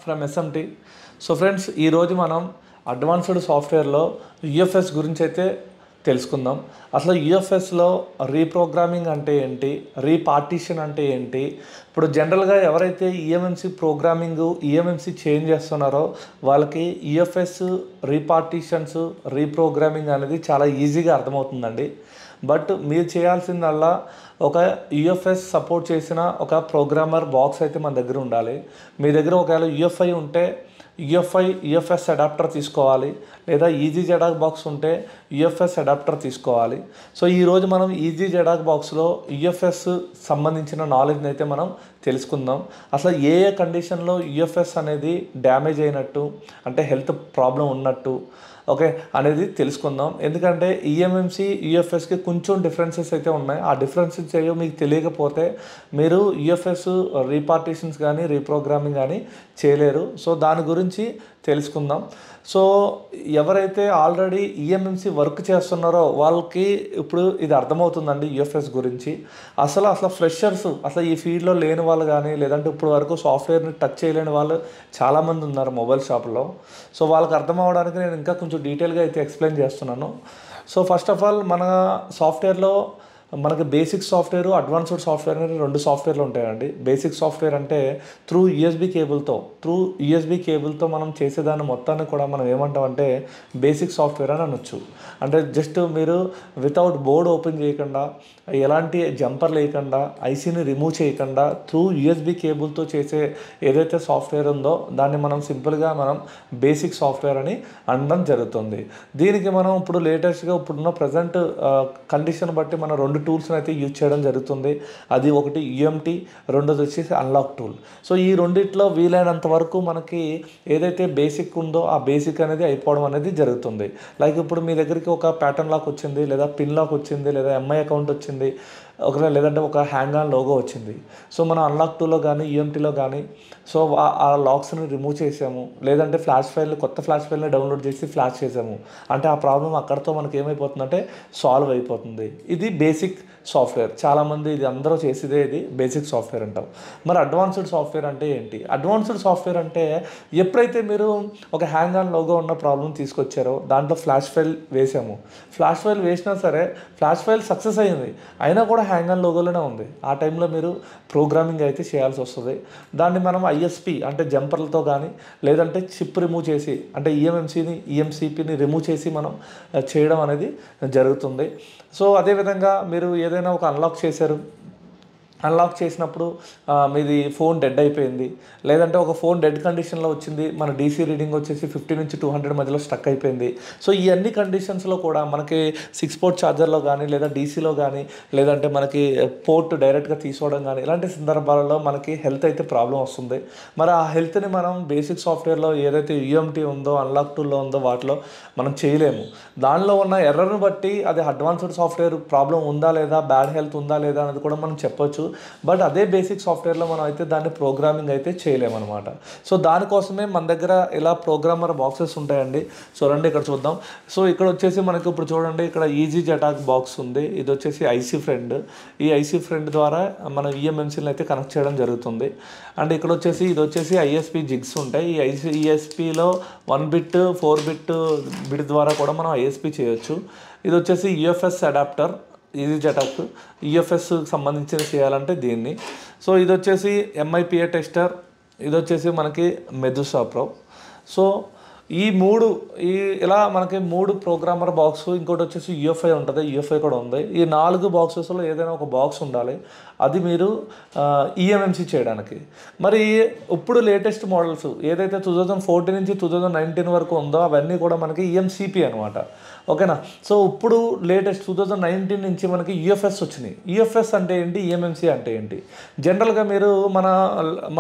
From SMT. So friends, ఈరోజు మనం advanced సాఫ్ట్వేర్లో యూఎఫ్ఎస్ గురించి అయితే తెలుసుకుందాం. అసలు యూఎఫ్ఎస్లో రీప్రోగ్రామింగ్ అంటే ఏంటి, రీపార్టీషన్ అంటే ఏంటి. ఇప్పుడు జనరల్గా ఎవరైతే ఈఎంఎంసీ ప్రోగ్రామింగ్ ఈఎంఎంసీ చేంజ్ చేస్తున్నారో వాళ్ళకి యూఎఫ్ఎస్ రీపార్టీషన్స్ రీప్రోగ్రామింగ్ అనేది చాలా ఈజీగా అర్థమవుతుందండి. బట్ మీరు చేయాల్సిందల్లా ఒక యూఎఫ్ఎస్ సపోర్ట్ చేసిన ఒక ప్రోగ్రామర్ బాక్స్ అయితే మన దగ్గర ఉండాలి. మీ దగ్గర ఒకవేళ యూఎఫ్ఐ ఉంటే యూఎఫ్ఎస్ అడాప్టర్ తీసుకోవాలి, లేదా ఈజీ జెడాక్ బాక్స్ ఉంటే యూఎఫ్ఎస్ అడాప్టర్ తీసుకోవాలి. సో ఈరోజు మనం ఈజీ జెడాక్ బాక్స్లో యూఎఫ్ఎస్ సంబంధించిన నాలెడ్జ్ని అయితే మనం తెలుసుకుందాం. అసలు ఏ కండిషన్లో యూఎఫ్ఎస్ అనేది డ్యామేజ్ అయినట్టు, అంటే హెల్త్ ప్రాబ్లం ఉన్నట్టు ఓకే అనేది తెలుసుకుందాం. ఎందుకంటే ఈఎంఎంసీ యూఎఫ్ఎస్కి కొంచెం డిఫరెన్సెస్ అయితే ఉన్నాయి. ఆ డిఫరెన్సెస్ ఏవో మీకు తెలియకపోతే మీరు యూఎఫ్ఎస్ రీపార్టీషన్స్ కానీ రీప్రోగ్రామింగ్ కానీ చేయలేరు. సో దాని గురించి తెలుసుకుందాం. సో ఎవరైతే ఆల్రెడీ ఈఎంఎంసీ వర్క్ చేస్తున్నారో వాళ్ళకి ఇప్పుడు ఇది అర్థమవుతుందండి యూఎఫ్ఎస్ గురించి. అసలు ఫ్రెషర్స్, అసలు ఈ ఫీల్డ్లో లేని వాళ్ళు కానీ, లేదంటే ఇప్పుడు వరకు సాఫ్ట్వేర్ని టచ్ చేయలేని వాళ్ళు చాలామంది ఉన్నారు మొబైల్ షాప్లో. సో వాళ్ళకి అర్థం అవ్వడానికి నేను ఇంకా కొంచెం డీటెయిల్గా అయితే ఎక్స్ప్లెయిన్ చేస్తున్నాను. సో ఫస్ట్ ఆఫ్ ఆల్ మన సాఫ్ట్వేర్లో మనకి బేసిక్ సాఫ్ట్వేర్, అడ్వాన్స్డ్ సాఫ్ట్వేర్ అని రెండు సాఫ్ట్వేర్లు ఉంటాయండి. బేసిక్ సాఫ్ట్వేర్ అంటే త్రూ యూఎస్బీ కేబుల్తో మనం చేసేదాన్ని మొత్తాన్ని కూడా మనం ఏమంటామంటే బేసిక్ సాఫ్ట్వేర్ అని అనొచ్చు. అంటే జస్ట్ మీరు వితౌట్ బోర్డ్ ఓపెన్ చేయకుండా, ఎలాంటి జంపర్ లేకుండా, ఐసీని రిమూవ్ చేయకుండా త్రూ యూఎస్బీ కేబుల్తో చేసే ఏదైతే సాఫ్ట్వేర్ ఉందో దాన్ని మనం సింపుల్గా మనం బేసిక్ సాఫ్ట్వేర్ అని అనడం జరుగుతుంది. దీనికి మనం ఇప్పుడు లేటెస్ట్గా ఇప్పుడున్న ప్రజెంట్ కండిషన్ బట్టి మనం రెండు టూల్స్ని అయితే యూజ్ చేయడం జరుగుతుంది. అది ఒకటి యూఎంటీ, రెండోది వచ్చేసి అన్లాక్ టూల్. సో ఈ రెండిట్లో వీలైనంత వరకు మనకి ఏదైతే బేసిక్ ఉందో ఆ బేసిక్ అనేది అయిపోవడం అనేది జరుగుతుంది. లైక్ ఇప్పుడు మీ దగ్గరికి ఒక ప్యాటర్న్ లాక్ వచ్చింది, లేదా పిన్ లాక్ వచ్చింది, లేదా ఎంఐ అకౌంట్ వచ్చింది, లేదంటే ఒక హ్యాంగ్ ఆన్ లోగో వచ్చింది. సో మనం అన్లాక్ టూలో కానీ యూఎంటీలో కానీ సో ఆ లాక్స్ని రిమూవ్ చేసాము, లేదంటే కొత్త ఫ్లాష్ ఫైల్ని డౌన్లోడ్ చేసి ఫ్లాష్ చేసాము అంటే ఆ ప్రాబ్లం అక్కడితో మనకి ఏమైపోతుందంటే సాల్వ్ అయిపోతుంది. ఇది బేసిక్ సాఫ్ట్వేర్. చాలామంది ఇది అందరూ చేసేదే ఇది బేసిక్ సాఫ్ట్వేర్ అంటాం. మరి అడ్వాన్స్డ్ సాఫ్ట్వేర్ అంటే ఏంటి? అడ్వాన్స్డ్ సాఫ్ట్వేర్ అంటే ఎప్పుడైతే మీరు ఒక హ్యాంగ్ ఆన్ లోగో ఉన్న ప్రాబ్లం తీసుకొచ్చారో దాంట్లో ఫ్లాష్ ఫైల్ వేసాము, ఫ్లాష్ ఫైల్ వేసినా సరే ఫ్లాష్ ఫైల్ సక్సెస్ అయ్యింది, అయినా కూడా హ్యాంగ్ ఆన్ లోగోలోనే ఉంది. ఆ టైంలో మీరు ప్రోగ్రామింగ్ అయితే చేయాల్సి వస్తుంది. దాన్ని మనం ఐఎస్పి అంటే జంపర్లతో కానీ, లేదంటే చిప్ రిమూవ్ చేసి అంటే ఈఎంసీపీని రిమూవ్ చేసి మనం చేయడం అనేది జరుగుతుంది. సో అదేవిధంగా మీరు ఏదైనా ఒక అన్లాక్ చేసినప్పుడు మీది ఫోన్ డెడ్ అయిపోయింది, లేదంటే ఒక ఫోన్ డెడ్ కండిషన్లో వచ్చింది, మన డీసీ రీడింగ్ వచ్చేసి 50 నుంచి 200 మధ్యలో స్టక్ అయిపోయింది. సో ఈ అన్ని కండిషన్స్లో కూడా మనకి 6 పోర్ట్ ఛార్జర్లో కానీ, లేదా డీసీలో కానీ, లేదంటే మనకి పోర్ట్ డైరెక్ట్గా తీసుకోవడం కానీ, ఇలాంటి సందర్భాలలో మనకి హెల్త్ అయితే ప్రాబ్లం వస్తుంది. మరి ఆ హెల్త్ని మనం బేసిక్ సాఫ్ట్వేర్లో ఏదైతే యూఎంటీ ఉందో, అన్లాక్ టూల్లో ఉందో వాటిలో మనం చేయలేము. దానిలో ఉన్న ఎర్రర్ని బట్టి అది అడ్వాన్స్డ్ సాఫ్ట్వేర్ ప్రాబ్లం ఉందా లేదా, బ్యాడ్ హెల్త్ ఉందా లేదా అనేది కూడా మనం చెప్పొచ్చు. బట్ అదే బేసిక్ సాఫ్ట్వేర్లో మనం అయితే దాన్ని ప్రోగ్రామింగ్ అయితే చేయలేమన్నమాట. సో దానికోసమే మన దగ్గర ఇలా ప్రోగ్రామర్ బాక్సెస్ ఉంటాయండి. సో రండి ఇక్కడ చూద్దాం. సో ఇక్కడ వచ్చేసి మనకి ఇప్పుడు చూడండి, ఇక్కడ ఈజీ జెడాక్ బాక్స్ ఉంది. ఇది వచ్చేసి ఐసీ ఫ్రెండ్. ఈ ఐసీ ఫ్రెండ్ ద్వారా మనం ఈఎంఎంసీని అయితే కనెక్ట్ చేయడం జరుగుతుంది. అండ్ ఇక్కడ వచ్చేసి ఇది వచ్చేసి ఐఎస్పి జిగ్స్ ఉంటాయి. ఈ ఈఎస్పిలో 1 బిట్ 4 బిట్ ద్వారా కూడా మనం ఐఎస్పి చేయొచ్చు. ఇది వచ్చేసి UFS adapter, easy JTAG UFS సంబంధించి చేయాలంటే దీన్ని. సో ఇది వచ్చేసి ఎంఐపిఏ టెస్టర్, ఇది వచ్చేసి మనకి మెదుసా ప్రో. సో ఇలా మనకి 3 ప్రోగ్రామర్ బాక్స్, ఇంకోటి వచ్చేసి యూఎఫ్ఐ ఉంటుంది, యూఎఫ్ఐ కూడా ఉంది. ఈ 4 బాక్సెస్లో ఏదైనా ఒక బాక్స్ ఉండాలి, అది మీరు ఈఎంఎంసీ చేయడానికి. మరి ఇప్పుడు లేటెస్ట్ మోడల్స్ ఏదైతే 2014 నుంచి 2019 వరకు ఉందో అవన్నీ కూడా మనకి ఈఎంసీపీ అనమాట. ఓకేనా? సో ఇప్పుడు లేటెస్ట్ 2019 నుంచి మనకి యూఎఫ్ఎస్ వచ్చినాయి. యూఎఫ్ఎస్ అంటే ఏంటి, ఈఎంఎంసీ అంటే ఏంటి? జనరల్గా మీరు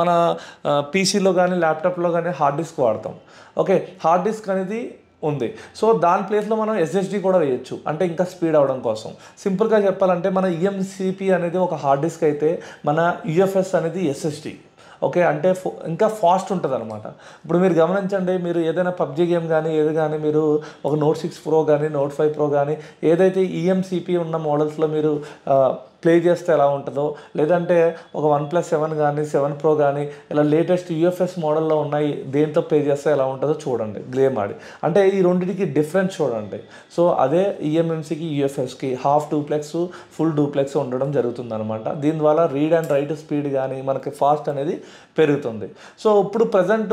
మన పీసీలో కానీ ల్యాప్టాప్లో కానీ హార్డ్ డిస్క్ వాడతాం. ఓకే, హార్డ్ డిస్క్ అనేది ఉంది. సో దాని ప్లేస్లో మనం ఎస్ఎస్డి కూడా వేయచ్చు, అంటే ఇంకా స్పీడ్ అవ్వడం కోసం. సింపుల్గా చెప్పాలంటే మన ఈఎంసీపీ అనేది ఒక హార్డ్ డిస్క్ అయితే మన యూఎఫ్ఎస్ అనేది ఎస్ఎస్డి. ఓకే, అంటే ఇంకా ఫాస్ట్ ఉంటుంది అనమాట. ఇప్పుడు మీరు గమనించండి, మీరు ఏదైనా పబ్జీ గేమ్ కానీ ఏది కానీ మీరు ఒక నోట్ 6 ప్రో కానీ నోట్ 5 ప్రో కానీ ఏదైతే ఈఎంసీపీ ఉన్న మోడల్స్లో మీరు ప్లే చేస్తే ఎలా ఉంటుందో, లేదంటే ఒక OnePlus 7 కానీ 7 Pro కానీ ఇలా లేటెస్ట్ యూఎఫ్ఎస్ మోడల్లో ఉన్నాయి, దేంతో ప్లే చేస్తే ఎలా ఉంటుందో చూడండి గేమ్ ఆడి. అంటే ఈ రెండింటికి డిఫరెన్స్ చూడండి. సో అదే ఈఎంఎంసీకి యూఎఫ్ఎస్కి హాఫ్ డూప్లెక్స్ ఫుల్ డూప్లెక్స్ ఉండడం జరుగుతుంది అనమాట. దీని ద్వారా రీడ్ అండ్ రైట్ స్పీడ్ కానీ మనకి ఫాస్ట్ అనేది పెరుగుతుంది. సో ఇప్పుడు ప్రజెంట్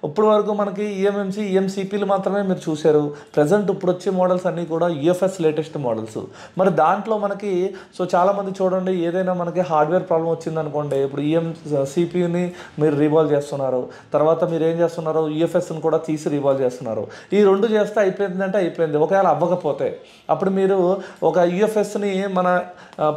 ఇప్పుడు వరకు మనకి ఈఎంఎంసీ ఈఎంసీపీలు మాత్రమే మీరు చూశారు. ప్రజెంట్ ఇప్పుడు వచ్చే మోడల్స్ అన్నీ కూడా యూఎఫ్ఎస్ లేటెస్ట్ మోడల్స్. మరి దాంట్లో మనకి సో చాలామంది చూడండి, ఏదైనా మనకి హార్డ్వేర్ ప్రాబ్లం వచ్చిందనుకోండి, ఇప్పుడు సిపియూని మీరు రీవాల్వ్ చేస్తున్నారు, తర్వాత మీరు ఏం చేస్తున్నారు, యూఎఫ్ఎస్ని కూడా తీసి రీవాల్వ్ చేస్తున్నారు. ఈ రెండు చేస్తే అయిపోయిందంటే అయిపోయింది. ఒకవేళ అవ్వకపోతే అప్పుడు మీరు ఒక యూఎఫ్ఎస్ని మన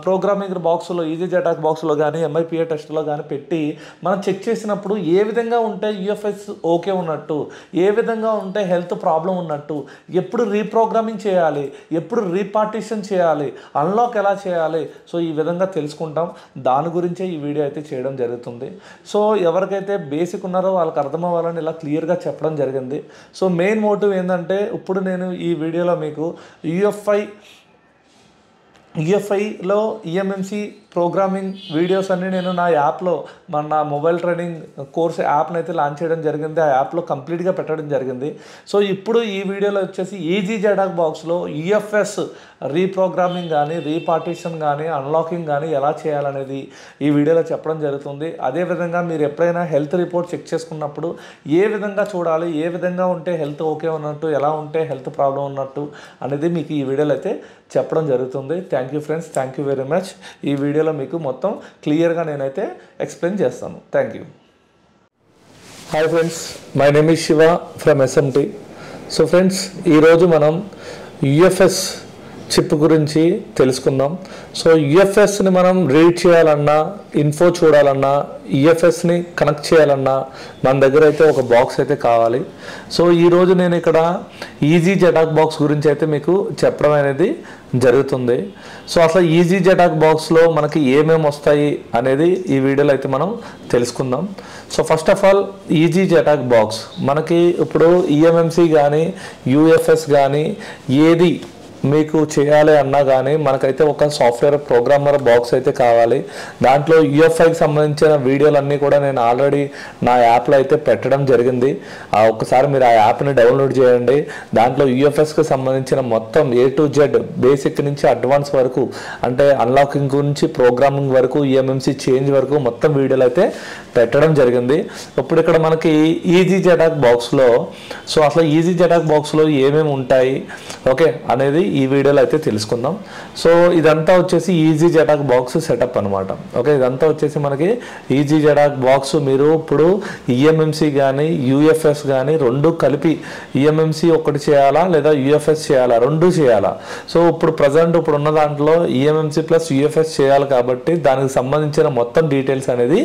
ప్రోగ్రామింగ్ బాక్స్లో EasyJet బాక్స్లో కానీ MIPA టెస్ట్లో కానీ పెట్టి మనం చెక్ చేసినప్పుడు ఏ విధంగా ఉంటే యూఎఫ్ఎస్ ఓకే ఉన్నట్టు, ఏ విధంగా ఉంటే హెల్త్ ప్రాబ్లం ఉన్నట్టు, ఎప్పుడు రీప్రోగ్రామింగ్ చేయాలి, ఎప్పుడు రీపార్టిషన్ చేయాలి, అన్లాక్ ఎలా చేయాలి, సో ఈ విధంగా తెలుసుకుంటాం. దాని గురించే ఈ వీడియో అయితే చేయడం జరుగుతుంది. సో ఎవరికైతే బేసిక్ ఉన్నారో వాళ్ళకి అర్థమవ్వాలని ఇలా క్లియర్గా చెప్పడం జరిగింది. సో మెయిన్ మోటివ్ ఏంటంటే ఇప్పుడు నేను ఈ వీడియోలో మీకు యూఎఫ్ఐలో ఈఎంఎంసీ ప్రోగ్రామింగ్ వీడియోస్ అన్నీ నేను నా యాప్లో నా మొబైల్ ట్రైనింగ్ కోర్స్ యాప్ని అయితే లాంచ్ చేయడం జరిగింది. ఆ యాప్లో కంప్లీట్గా పెట్టడం జరిగింది. సో ఇప్పుడు ఈ వీడియోలో వచ్చేసి EasyJet బాక్స్లో యూఎఫ్ఎస్ రీప్రోగ్రామింగ్ కానీ రీపార్టిషన్ కానీ అన్లాకింగ్ కానీ ఎలా చేయాలనేది ఈ వీడియోలో చెప్పడం జరుగుతుంది. అదేవిధంగా మీరు ఎప్పుడైనా హెల్త్ రిపోర్ట్ చెక్ చేసుకున్నప్పుడు ఏ విధంగా చూడాలి, ఏ విధంగా ఉంటే హెల్త్ ఓకే ఉన్నట్టు, ఎలా ఉంటే హెల్త్ ప్రాబ్లం ఉన్నట్టు అనేది మీకు ఈ వీడియోలో అయితే చెప్పడం జరుగుతుంది. Thank you friends, thank you very much. ఈ వీడియోలో మీకు మొత్తం క్లియర్గా నేనైతే ఎక్స్ప్లెయిన్ చేస్తాను. Thank you. Hi friends, my name is Shiva from SMT. So friends, ఈరోజు మనం యూఎఫ్ఎస్ చిప్ గురించి తెలుసుకుందాం. సో యూఎఫ్ఎస్ని మనం రీడ్ చేయాలన్నా, ఇన్ఫో చూడాలన్నా, యూఎఫ్ఎస్ని కనెక్ట్ చేయాలన్నా మన దగ్గర అయితే ఒక బాక్స్ అయితే కావాలి. సో ఈరోజు నేను ఇక్కడ EasyJet బాక్స్ గురించి అయితే మీకు చెప్పడం అనేది జరుగుతుంది. సో అసలు EasyJet బాక్స్లో మనకి ఏమేమి వస్తాయి అనేది ఈ వీడియోలో అయితే మనం తెలుసుకుందాం. So first of all EasyJet box మనకి ఇప్పుడు ఈఎంఎంసీ కానీ యూఎఫ్ఎస్ కానీ ఏది మీకు చేయాలి అన్నా కానీ మనకైతే ఒక సాఫ్ట్వేర్ ప్రోగ్రామర్ బాక్స్ అయితే కావాలి. దాంట్లో యూఎఫ్ఐకి సంబంధించిన వీడియోలన్నీ కూడా నేను ఆల్రెడీ నా యాప్లో అయితే పెట్టడం జరిగింది. ఒక్కసారి మీరు ఆ యాప్ని డౌన్లోడ్ చేయండి. దాంట్లో యూఎఫ్ఎస్కి సంబంధించిన మొత్తం A to Z బేసిక్ నుంచి అడ్వాన్స్ వరకు, అంటే అన్లాకింగ్ గురించి ప్రోగ్రామింగ్ వరకు, ఈఎంఎంసీ చేంజ్ వరకు మొత్తం వీడియోలు అయితే పెట్టడం జరిగింది. ఇప్పుడు ఇక్కడ మనకి EasyJet బాక్స్లో సో అసలు EasyJet బాక్స్లో ఏమేమి ఉంటాయి ఓకే అనేది ఈ వీడియోలో అయితే తెలుసుకుందాం. సో ఇదంతా వచ్చేసి EasyJet బాక్స్ సెటప్ అనమాట. ఓకే, ఇదంతా వచ్చేసి మనకి EasyJet బాక్స్. మీరు ఇప్పుడు ఈఎంఎంసీ కానీ యూఎఫ్ఎస్ కానీ రెండు కలిపి ఈఎంఎంసీ ఒకటి చేయాలా లేదా యూఎఫ్ఎస్ చేయాలా, రెండు చేయాలా. సో ఇప్పుడు ప్రజెంట్ ఇప్పుడు ఉన్న దాంట్లో ఈఎంఎంసీ ప్లస్ యూఎఫ్ఎస్ చేయాలి కాబట్టి దానికి సంబంధించిన మొత్తం డీటెయిల్స్ అనేది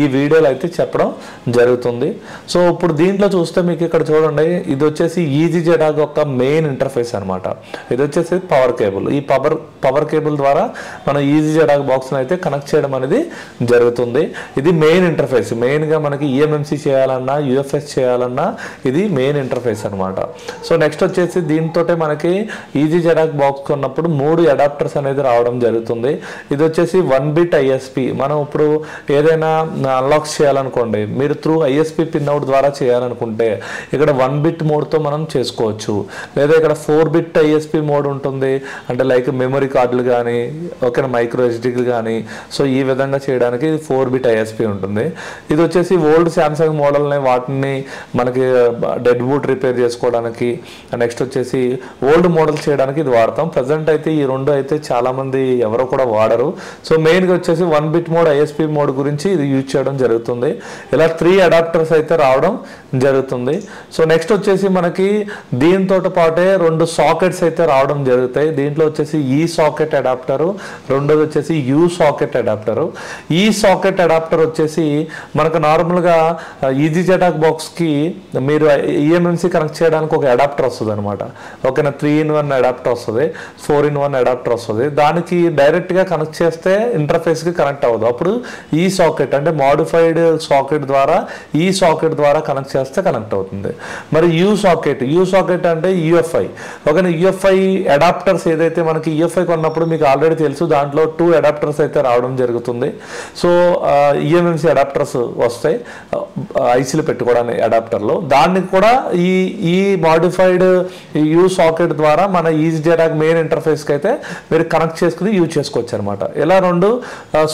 ఈ వీడియోలో అయితే చెప్పడం జరుగుతుంది. సో ఇప్పుడు దీంట్లో చూస్తే మీకు ఇక్కడ చూడండి, ఇది వచ్చేసి EasyJet యొక్క మెయిన్ ఇంటర్ఫేస్ అనమాట. ఇది వచ్చేసి పవర్ కేబుల్. ఈ పవర్ కేబుల్ ద్వారా మనం EasyJet బాక్స్ని అయితే కనెక్ట్ చేయడం అనేది జరుగుతుంది. ఇది మెయిన్ ఇంటర్ఫేస్. మెయిన్గా మనకి ఈఎంఎంసీ చేయాలన్నా యూఎఫ్ఎస్ చేయాలన్నా ఇది మెయిన్ ఇంటర్ఫేస్ అనమాట. సో నెక్స్ట్ వచ్చేసి దీంతో మనకి EasyJet బాక్స్ కొన్నప్పుడు 3 అడాప్టర్స్ అనేది రావడం జరుగుతుంది. ఇది వచ్చేసి 1 బిట్ ISP. మనం ఇప్పుడు ఏదైనా అన్లాక్ చేయాలనుకోండి, మీరు త్రూ ISP పిన్ అవుట్ ద్వారా చేయాలనుకుంటే ఇక్కడ 1 బిట్ మోడ్తో మనం చేసుకోవచ్చు. లేదా ఇక్కడ 4 బిట్ ISP మోడ్ ఉంటుంది, అంటే లైక్ మెమరీ కార్డులు కానీ ఓకేనా, మైక్రో ఎస్డీలు కానీ. సో ఈ విధంగా చేయడానికి 4 బిట్ ISP ఉంటుంది. ఇది వచ్చేసి ఓల్డ్ శాంసంగ్ మోడల్ని వాటిని మనకి డెడ్ బూట్ రిపేర్ చేసుకోవడానికి, నెక్స్ట్ వచ్చేసి ఓల్డ్ మోడల్ చేయడానికి ఇది వాడతాం. ప్రజెంట్ అయితే ఈ రెండు అయితే చాలామంది ఎవరో కూడా వాడరు. సో మెయిన్గా వచ్చేసి 1 బిట్ మోడ్ ISP మోడ్ గురించి ఇది యూజ్ చేయడం జరుగుతుంది. ఇలా 3 అడాప్టర్స్ అయితే రావడం జరుగుతుంది. సో నెక్స్ట్ వచ్చేసి మనకి దీంతో పాటే 2 సాకెట్స్ అయితే రావడం జరుగుతాయి. దీంట్లో వచ్చేసి ఈ సాకెట్ అడాప్టరు, రెండోది వచ్చేసి యూ సాకెట్ అడాప్టరు. ఈ సాకెట్ అడాప్టర్ వచ్చేసి మనకు నార్మల్గా EasyJet బాక్స్కి మీరు ఈఎంఎంసీ కనెక్ట్ చేయడానికి ఒక అడాప్టర్ వస్తుంది అనమాట. ఓకేనా, 3-in-1 అడాప్టర్ వస్తుంది, 4-in-1 అడాప్టర్ వస్తుంది. దానికి డైరెక్ట్గా కనెక్ట్ చేస్తే ఇంటర్ఫేస్కి కనెక్ట్ అవ్వదు. అప్పుడు ఈ సాకెట్ అంటే మాడిఫైడ్ సాకెట్ ద్వారా ఈ సాకెట్ ద్వారా కనెక్ట్ చేస్తే కనెక్ట్ అవుతుంది. మరి యూ సాకెట్ అంటే UFI. ఓకేనా. యూఎఫ్ఐ అడాప్టర్స్ ఏదైతే మనకి యూఎఫ్ఐ కొన్నప్పుడు మీకు ఆల్రెడీ తెలుసు, దాంట్లో 2 అడాప్టర్స్ అయితే రావడం జరుగుతుంది. సో ఈఎంఎంసీ అడాప్టర్స్ వస్తాయి ఐసీలు పెట్టుకోవడానికి అడాప్టర్లో. దాన్ని కూడా ఈ మాడిఫైడ్ యూ సాకెట్ ద్వారా మన ఈజీ జెటాక్ మెయిన్ ఇంటర్ఫేస్కి అయితే మీరు కనెక్ట్ చేసుకుని యూజ్ చేసుకోవచ్చు అనమాట. ఇలా 2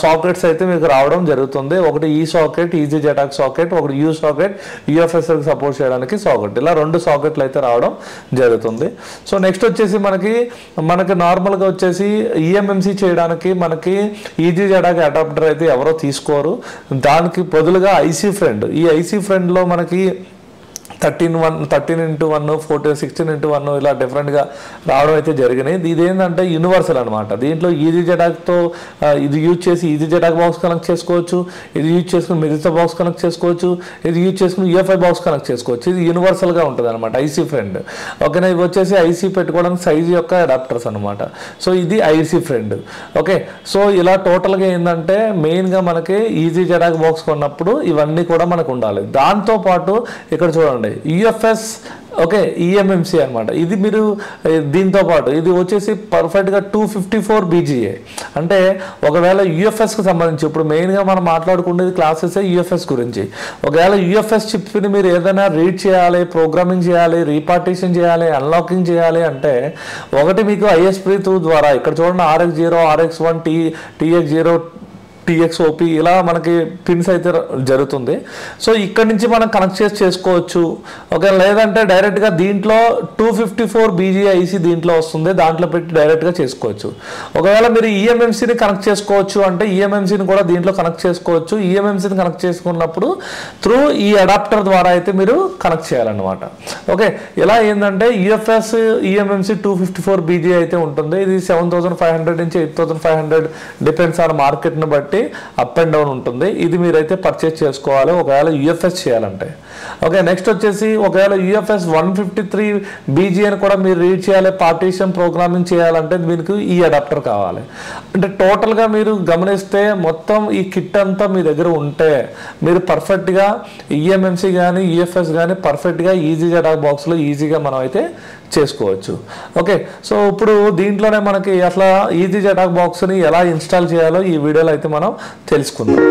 సాకెట్స్ అయితే మీకు రావడం జరుగుతుంది. ఒకటి ఈ సాకెట్ ఈజీ జెటాక్ సాకెట్, ఒకటి యూ సాకెట్ యూఎఫ్ఎస్కి సపోర్ట్ చేయడానికి సాకెట్. ఇలా 2 సాకెట్లు అయితే రావడం జరుగుతుంది. సో నెక్స్ట్ వచ్చేసి మనకి నార్మల్గా వచ్చేసి ఈఎంఎంసీ చేయడానికి మనకి ఈజీ జెటాక్ అడాప్టర్ అయితే ఎవరో తీసుకోరు. దానికి బదులుగా ఐసీ ఫ్రెండ్, ఈ ఐసీ ఫ్రెండ్లో మనకి 13x1, 16x1 ఇలా డిఫరెంట్గా రావడం అయితే జరిగినాయి. ఇది ఏంటంటే యూనివర్సల్ అనమాట. దీంట్లో ఈజీ జెటాక్తో ఇది యూజ్ చేసి ఈజీ జెటాక్ బాక్స్ కనెక్ట్ చేసుకోవచ్చు, ఇది యూజ్ చేసుకుని మిగతా బాక్స్ కనెక్ట్ చేసుకోవచ్చు, ఇది యూజ్ చేసుకుని యూఎఫ్ఐ బాక్స్ కనెక్ట్ చేసుకోవచ్చు. ఇది యూనివర్సల్గా ఉంటుంది అనమాట ఐసీ ఫ్రెండ్. ఓకేనా. ఇవి వచ్చేసి ఐసీ పెట్టుకోవడానికి సైజ్ యొక్క అడాప్టర్స్ అనమాట. సో ఇది ఐసీ ఫ్రెండ్. ఓకే. సో ఇలా టోటల్గా ఏంటంటే మెయిన్గా మనకి ఈజీ జెటాక్ బాక్స్ కొన్నప్పుడు ఇవన్నీ కూడా మనకు ఉండాలి. దాంతోపాటు ఇక్కడ చూడండి యూఎఫ్ఎస్, ఓకే, ఈఎంఎంసీ అనమాట. ఇది మీరు దీంతో పాటు ఇది వచ్చేసి పర్ఫెక్ట్గా 254 BGA. అంటే ఒకవేళ యూఎఫ్ఎస్కి సంబంధించి ఇప్పుడు మెయిన్గా మనం మాట్లాడుకునేది క్లాసెస్ యూఎఫ్ఎస్ గురించి. ఒకవేళ యూఎఫ్ఎస్ చిప్ని మీరు ఏదైనా రీడ్ చేయాలి, ప్రోగ్రామింగ్ చేయాలి, రీపార్టీషన్ చేయాలి, అన్లాకింగ్ చేయాలి అంటే ఒకటి మీకు ISP2 ద్వారా ఇక్కడ చూడండి RX0, RX1, TX0, TXOP ఇలా మనకి పిన్స్ అయితే జరుగుతుంది. సో ఇక్కడ నుంచి మనం కనెక్ట్ చేసుకోవచ్చు. ఓకే. లేదంటే డైరెక్ట్గా దీంట్లో 254 BGA ఐసీ దీంట్లో వస్తుంది, దాంట్లో పెట్టి డైరెక్ట్గా చేసుకోవచ్చు. ఒకవేళ మీరు ఈఎంఎంసీని కనెక్ట్ చేసుకోవచ్చు అంటే ఈఎంఎంసీని కూడా దీంట్లో కనెక్ట్ చేసుకోవచ్చు. ఈఎంఎంసీని కనెక్ట్ చేసుకున్నప్పుడు త్రూ ఈ అడాప్టర్ ద్వారా అయితే మీరు కనెక్ట్ చేయాలన్నమాట. ఓకే. ఇలా ఏంటంటే యూఎఫ్ఎస్ ఈఎంఎంసీ 254 BGA అయితే ఉంటుంది. ఇది 7500 నుంచి 8500 డిపెండ్స్ ఆన్ మార్కెట్ని బట్టి అప్ అండ్ డౌన్ ఉంటుంది. ఇది మీరైతే పర్చేస్ చేసుకోవాలి ఒకవేళ యూఎఫ్ఎస్ చేయాలంటే. ఓకే. నెక్స్ట్ వచ్చేసి ఒకవేళ యూఎఫ్ఎస్ 153 BGA కూడా మీరు రీడ్ చేయాలి, పార్టీషన్ ప్రోగ్రామింగ్ చేయాలంటే మీకు ఈ అడాప్టర్ కావాలి. అంటే టోటల్గా మీరు గమనిస్తే మొత్తం ఈ కిట్ అంతా మీ దగ్గర ఉంటే మీరు పర్ఫెక్ట్గా ఈఎంఎంసీ కానీ యూఎఫ్ఎస్ కానీ పర్ఫెక్ట్గా ఈజీ జెటాక్ బాక్స్లో ఈజీగా మనం అయితే చేసుకోవచ్చు. ఓకే. సో ఇప్పుడు దీంట్లోనే మనకి అసలు ఈజీ జెటాక్ బాక్స్ని ఎలా ఇన్స్టాల్ చేయాలో ఈ వీడియోలో అయితే మనం తెలుసుకుందాం.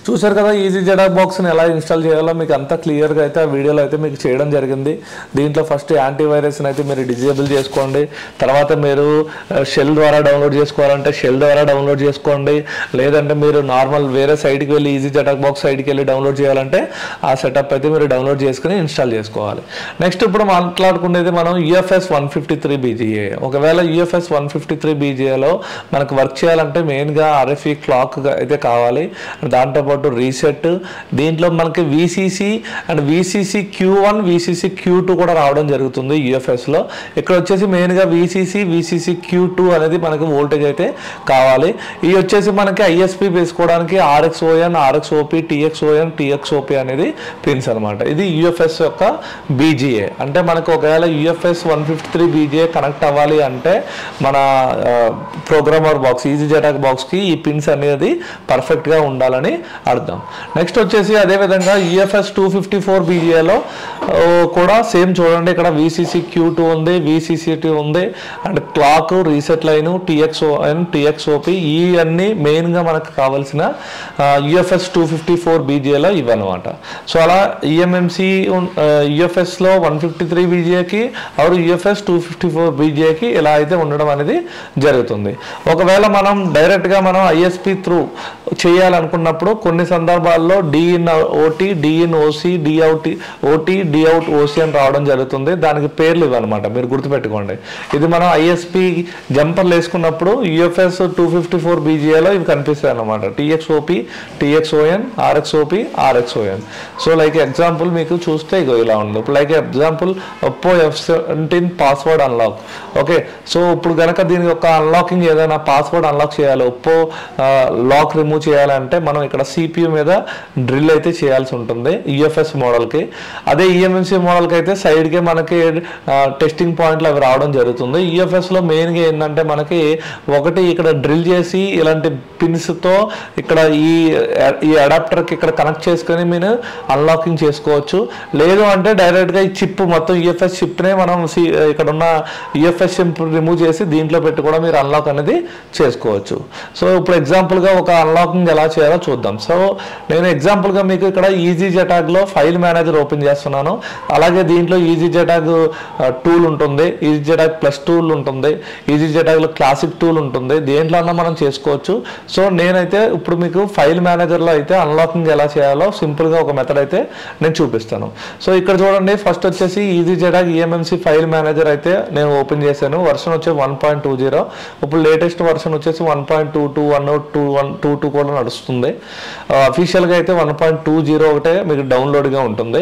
చూశారు కదా ఈజీ జెటాక్ బాక్స్ని ఎలా ఇన్స్టాల్ చేయాలో మీకు అంతా క్లియర్గా అయితే ఆ వీడియోలో అయితే మీకు చేయడం జరిగింది. దీంట్లో ఫస్ట్ యాంటీవైరస్ని అయితే మీరు డిజేబుల్ చేసుకోండి. తర్వాత మీరు షెల్ ద్వారా డౌన్లోడ్ చేసుకోవాలంటే షెల్ ద్వారా డౌన్లోడ్ చేసుకోండి. లేదంటే మీరు నార్మల్ వేరే సైట్కి వెళ్ళి ఈజీ జెటాక్ బాక్స్ సైట్కి వెళ్ళి డౌన్లోడ్ చేయాలంటే ఆ సెటప్ అయితే మీరు డౌన్లోడ్ చేసుకుని ఇన్స్టాల్ చేసుకోవాలి. నెక్స్ట్ ఇప్పుడు మాట్లాడుకునేది మనం UFS 153 BGA. ఒకవేళ UFS 153 BGAలో మనకు వర్క్ చేయాలంటే మెయిన్గా RFE క్లాక్ అయితే కావాలి. దాంతోపాటు రీసెట్, దీంట్లో మనకి VCC and VCC Q1 VCC Q2 కూడా రావడం జరుగుతుంది UFSలో. ఇక్కడ వచ్చేసి మెయిన్గా VCC Q2 అనేది మనకి వోల్టేజ్ అయితే కావాలి. ఇవి వచ్చేసి మనకి ISP వేసుకోవడానికి RXON RXOP TXON TXOP అనేది పిన్స్ అనమాట. ఇది UFS యొక్క BGA. అంటే మనకు ఒకవేళ UFS 153 BGA కనెక్ట్ అవ్వాలి అంటే మన ప్రోగ్రామర్ బాక్స్ ఈజీ జెటాక్ బాక్స్కి ఈ పిన్స్ అనేది పర్ఫెక్ట్గా ఉండాలని అర్థం. నెక్స్ట్ వచ్చేసి అదేవిధంగా UFS 254 BGAలో కూడా సేమ్ చూడండి. ఇక్కడ VCC Q2 ఉంది, VCCT ఉంది and clock, reset line, TXON TXOP ఇవన్నీ మెయిన్గా మనకు కావాల్సిన UFS 254 BGAలో ఇవన్నమాట. సో అలా EMMC UFSలో 153 BGAకి ఆరు UFS 254 BGAకి ఇలా అయితే ఉండడం అనేది జరుగుతుంది. ఒకవేళ మనం డైరెక్ట్గా మనం ISP త్రూ చేయాలనుకున్నప్పుడు కొన్ని సందర్భాల్లో DIN OT DIN OC DOT DOut OC అని రావడం జరుగుతుంది. దానికి పేర్లు ఇవన్నమాట, మీరు గుర్తుపెట్టుకోండి. ఇది మనం ISP జంపర్లు వేసుకున్నప్పుడు UFS 254 BGAలో ఇవి కనిపిస్తాయి అన్నమాట. TXOP TXON RXOP RXON. So like example మీకు చూస్తే ఇగో ఇలా ఉంది. ఇప్పుడు like example Oppo F17 password unlock. Okay, so ఇప్పుడు కనుక దీని యొక్క అన్లాకింగ్ ఏదైనా పాస్వర్డ్ అన్లాక్ చేయాలి, Oppo లాక్ రిమూవ్ చేయాలంటే మనం ఇక్కడ CPU మీద డ్రిల్ అయితే చేయాల్సి ఉంటుంది UFS మోడల్కి. అదే EMMC మోడల్కి అయితే సైడ్కే మనకి టెస్టింగ్ పాయింట్లు అవి రావడం జరుగుతుంది. UFSలో మెయిన్గా ఏంటంటే మనకి ఒకటి ఇక్కడ డ్రిల్ చేసి ఇలాంటి పిన్స్తో ఇక్కడ ఈ అడాప్టర్కి ఇక్కడ కనెక్ట్ చేసుకొని మీరు అన్లాకింగ్ చేసుకోవచ్చు. లేదు అంటే డైరెక్ట్గా ఈ చిప్ మొత్తం UFS చిప్నే మనం ఇక్కడ ఉన్న UFS చిప్ రిమూవ్ చేసి దీంట్లో పెట్టి కూడా మీరు అన్లాక్ అనేది చేసుకోవచ్చు. సో ఇప్పుడు ఎగ్జాంపుల్గా ఒక అన్లాకింగ్ ఎలా చేయాలో చూద్దాం. సో నేను ఎగ్జాంపుల్గా మీకు ఇక్కడ ఈజీ జెటాక్లో ఫైల్ మేనేజర్ ఓపెన్ చేస్తున్నాను. అలాగే దీంట్లో ఈజీ జెటాక్ టూల్ ఉంటుంది, ఈజీ జెటాక్ ప్లస్ టూల్ ఉంటుంది, ఈజీ జెటాక్లో క్లాసిక్ టూల్ ఉంటుంది. దేంట్లో అన్నా మనం చేసుకోవచ్చు. సో నేనైతే ఇప్పుడు మీకు ఫైల్ మేనేజర్లో అయితే అన్లాకింగ్ ఎలా చేయాలో సింపుల్గా ఒక మెథడ్ అయితే నేను చూపిస్తాను. సో ఇక్కడ చూడండి, ఫస్ట్ వచ్చేసి ఈజీ జెటాక్ EMMC ఫైల్ మేనేజర్ అయితే నేను ఓపెన్ చేశాను. వర్షన్ వచ్చి 1.20. ఇప్పుడు లేటెస్ట్ వర్షన్ వచ్చేసి 1.22 1.22 కూడా నడుస్తుంది. అఫీషియల్గా అయితే 1.20 ఒకటే మీకు డౌన్లోడ్గా ఉంటుంది.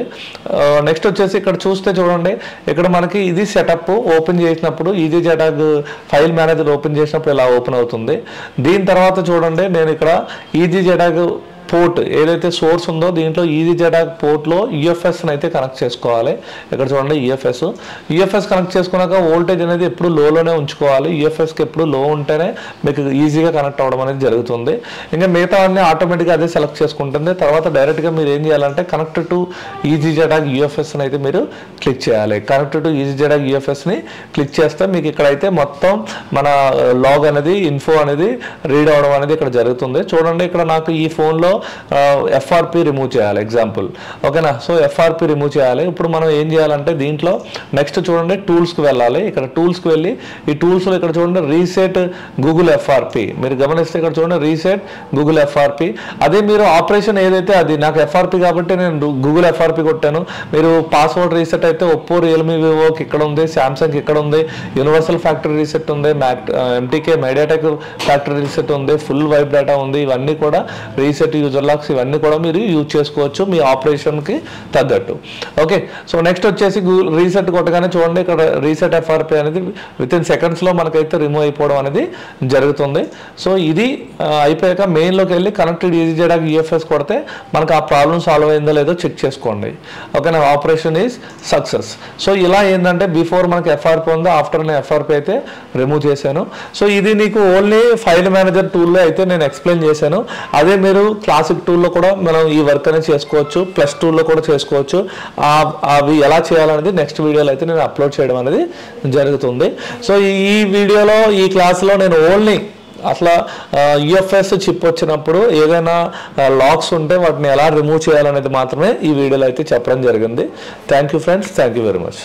నెక్స్ట్ వచ్చేసి ఇక్కడ చూస్తే చూడండి, ఇక్కడ మనకి ఇది సెటప్ ఓపెన్ చేసినప్పుడు ఈజీ జెటాక్ ఫైల్ మేనేజర్ ఓపెన్ చేసినప్పుడు ఇలా ఓపెన్ అవుతుంది. దీని తర్వాత చూడండి, నేను ఇక్కడ ఈజీ జెటాక్ పోర్ట్ ఏదైతే సోర్స్ ఉందో దీంట్లో ఈజీ జెటాక్ పోర్ట్లో UFSని అయితే కనెక్ట్ చేసుకోవాలి. ఇక్కడ చూడండి UFS కనెక్ట్ చేసుకున్నాక వోల్టేజ్ అనేది ఎప్పుడు లోలోనే ఉంచుకోవాలి. UFSకి ఎప్పుడు లో ఉంటేనే మీకు ఈజీగా కనెక్ట్ అవ్వడం అనేది జరుగుతుంది. ఇంకా మిగతా అన్ని ఆటోమేటిక్గా అదే సెలెక్ట్ చేసుకుంటుంది. తర్వాత డైరెక్ట్గా మీరు ఏం చేయాలంటే కనెక్ట్ టు ఈజీ జెటాక్ UFSని అయితే మీరు క్లిక్ చేయాలి. కనెక్ట్ టు ఈజీ జెటాక్ UFSని క్లిక్ చేస్తే మీకు ఇక్కడైతే మొత్తం మన లాగ్ అనేది ఇన్ఫో అనేది రీడ్ అవ్వడం అనేది ఇక్కడ జరుగుతుంది. చూడండి, ఇక్కడ నాకు ఈ ఫోన్లో FRP రిమూవ్ చేయాలి ఎగ్జాంపుల్. ఓకేనా, సో FRP రిమూవ్ చేయాలి. ఇప్పుడు మనం ఏం చేయాలంటే దీంట్లో నెక్స్ట్ చూడండి టూల్స్కి వెళ్ళాలి. ఇక్కడ టూల్స్కి వెళ్ళి ఈ టూల్స్లో ఇక్కడ చూడండి రీసెట్ గూగుల్ FRP. మీరు గమనిస్తే ఇక్కడ చూడండి రీసెట్ గూగుల్ FRP. అదే మీరు ఆపరేషన్ ఏదైతే అది నాకు FRP కాబట్టి నేను గూగుల్ FRP కొట్టాను. మీరు పాస్వర్డ్ రీసెట్ అయితే Oppo Realme Vivoకి ఇక్కడ ఉంది, Samsungకి ఇక్కడ ఉంది, యూనివర్సల్ ఫ్యాక్టరీ రీసెట్ ఉంది, MTK MediaTek ఫ్యాక్టరీ రీసెట్ ఉంది, ఫుల్ వైప్ డేటా ఉంది. ఇవన్నీ కూడా రీసెట్ యూజర్ లాక్స్ ఇవన్నీ కూడా మీరు యూజ్ చేసుకోవచ్చు మీ ఆపరేషన్కి తగ్గట్టు. ఓకే, సో నెక్స్ట్ వచ్చేసి రీసెట్ కొట్టగానే చూడండి ఇక్కడ రీసెట్ FRP అనేది వితిన్ సెకండ్స్లో మనకైతే రిమూవ్ అయిపోవడం అనేది జరుగుతుంది. సో ఇది అయిపోయాక మెయిన్లోకి వెళ్ళి కనెక్టెడ్ ఈజీ జెటాక్ UFS కొడితే మనకు ఆ ప్రాబ్లం సాల్వ్ అయిందో లేదో చెక్ చేసుకోండి. ఓకేనా, ఆపరేషన్ ఈజ్ సక్సెస్. సో ఇలా ఏంటంటే బిఫోర్ మనకి FRP ఉందో ఆఫ్టర్ నేను FRP అయితే రిమూవ్ చేశాను. సో ఇది నీకు ఓన్లీ ఫైల్ మేనేజర్ టూల్లో అయితే నేను ఎక్స్ప్లెయిన్ చేశాను. అదే మీరు క్లాసిక్ టూల్లో కూడా మనం ఈ వర్క్ అనేది చేసుకోవచ్చు, ప్లస్ టూల్లో కూడా చేసుకోవచ్చు. అవి ఎలా చేయాలనేది నెక్స్ట్ వీడియోలో అయితే నేను అప్లోడ్ చేయడం అనేది జరుగుతుంది. సో ఈ వీడియోలో ఈ క్లాస్లో నేను ఓన్లీ అట్లా యూఎఫ్ఎస్ చిప్ వచ్చినప్పుడు ఏదైనా లాక్స్ ఉంటే వాటిని ఎలా రిమూవ్ చేయాలనేది మాత్రమే ఈ వీడియోలో అయితే చెప్పడం జరిగింది. Thank you friends, thank you very much.